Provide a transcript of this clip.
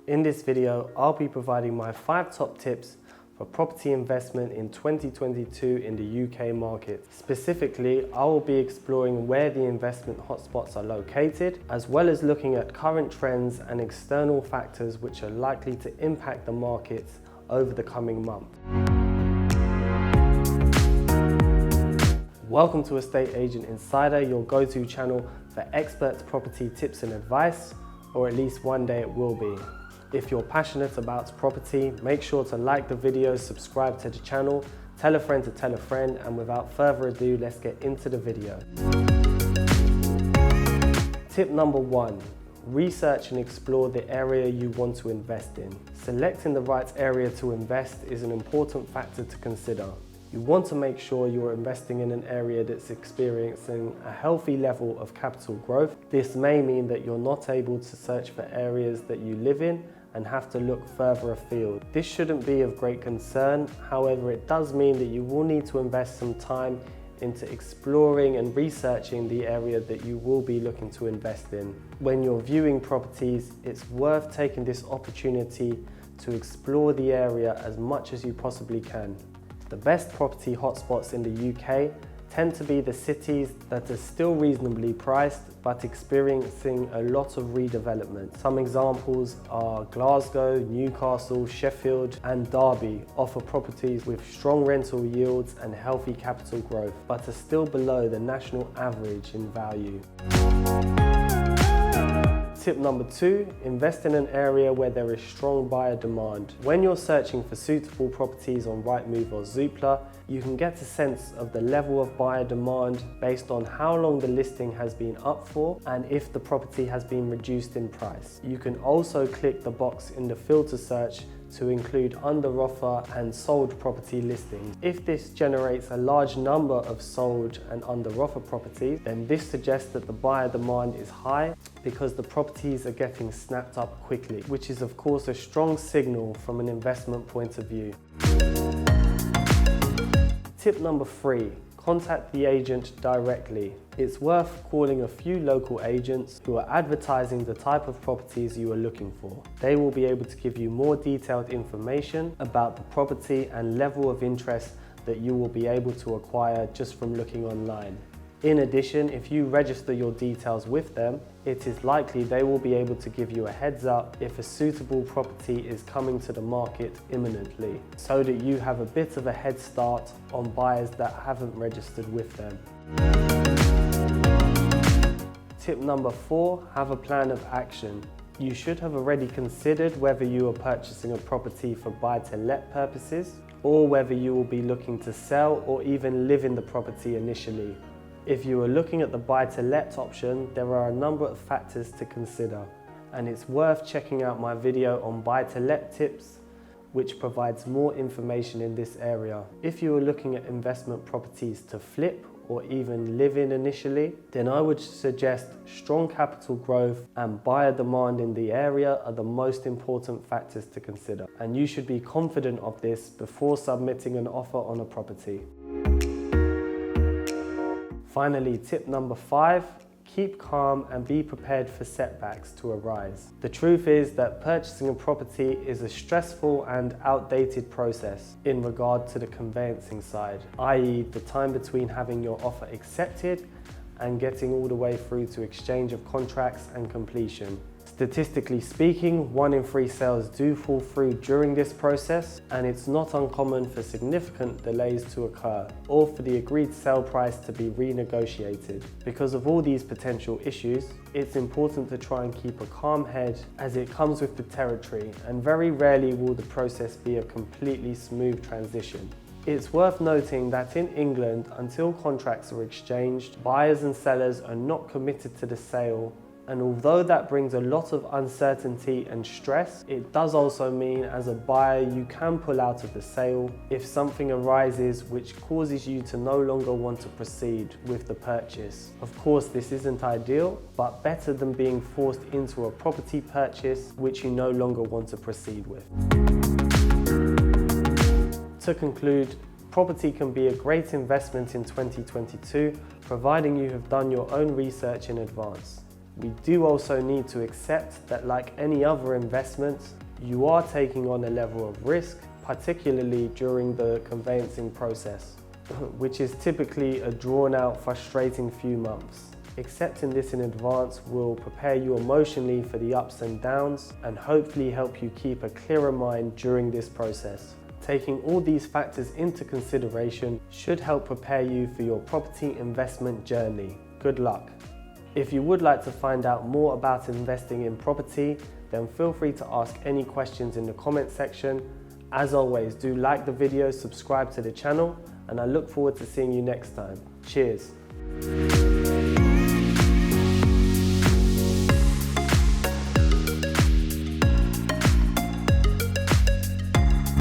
In this video, I'll be providing my 5 top tips for property investment in 2022 in the UK market. Specifically, I will be exploring where the investment hotspots are located, as well as looking at current trends and external factors which are likely to impact the markets over the coming month. Welcome to Estate Agent Insider, your go-to channel for expert property tips and advice, or at least one day it will be. If you're passionate about property, make sure to like the video, subscribe to the channel, tell a friend to tell a friend, and without further ado, let's get into the video. Tip number 1, research and explore the area you want to invest in. Selecting the right area to invest is an important factor to consider. You want to make sure you're investing in an area that's experiencing a healthy level of capital growth. This may mean that you're not able to search for areas that you live in and have to look further afield. This shouldn't be of great concern, however it does mean that you will need to invest some time into exploring and researching the area that you will be looking to invest in. When you're viewing properties, it's worth taking this opportunity to explore the area as much as you possibly can. The best property hotspots in the UK tend to be the cities that are still reasonably priced but experiencing a lot of redevelopment. Some examples are Glasgow, Newcastle, Sheffield and Derby offer properties with strong rental yields and healthy capital growth, but are still below the national average in value. Tip number 2, invest in an area where there is strong buyer demand. When you're searching for suitable properties on Rightmove or Zoopla, you can get a sense of the level of buyer demand based on how long the listing has been up for and if the property has been reduced in price. You can also click the box in the filter search to include under offer and sold property listings. If this generates a large number of sold and under offer properties, then this suggests that the buyer demand is high because the properties are getting snapped up quickly, which is of course a strong signal from an investment point of view. Tip number 3, contact the agent directly. It's worth calling a few local agents who are advertising the type of properties you are looking for. They will be able to give you more detailed information about the property and level of interest that you will be able to acquire just from looking online. In addition, if you register your details with them, it is likely they will be able to give you a heads up if a suitable property is coming to the market imminently, so that you have a bit of a head start on buyers that haven't registered with them. Tip number 4, have a plan of action. You should have already considered whether you are purchasing a property for buy-to-let purposes or whether you will be looking to sell or even live in the property initially. If you are looking at the buy-to-let option, there are a number of factors to consider, and it's worth checking out my video on buy-to-let tips, which provides more information in this area. If you are looking at investment properties to flip or even live in initially, then I would suggest strong capital growth and buyer demand in the area are the most important factors to consider, and you should be confident of this before submitting an offer on a property. Finally, tip number 5, keep calm and be prepared for setbacks to arise. The truth is that purchasing a property is a stressful and outdated process in regard to the conveyancing side, i.e. the time between having your offer accepted and getting all the way through to exchange of contracts and completion. Statistically speaking, 1 in 3 sales do fall through during this process, and it's not uncommon for significant delays to occur or for the agreed sale price to be renegotiated. Because of all these potential issues, it's important to try and keep a calm head as it comes with the territory, and very rarely will the process be a completely smooth transition. It's worth noting that in England, until contracts are exchanged, buyers and sellers are not committed to the sale. And although that brings a lot of uncertainty and stress, it does also mean as a buyer you can pull out of the sale if something arises which causes you to no longer want to proceed with the purchase. Of course, this isn't ideal, but better than being forced into a property purchase which you no longer want to proceed with. To conclude, property can be a great investment in 2022, providing you have done your own research in advance. We do also need to accept that, like any other investment, you are taking on a level of risk, particularly during the conveyancing process, which is typically a drawn-out, frustrating few months. Accepting this in advance will prepare you emotionally for the ups and downs and hopefully help you keep a clearer mind during this process. Taking all these factors into consideration should help prepare you for your property investment journey. Good luck. If you would like to find out more about investing in property, then feel free to ask any questions in the comment section. As always, do like the video, subscribe to the channel, and I look forward to seeing you next time. Cheers.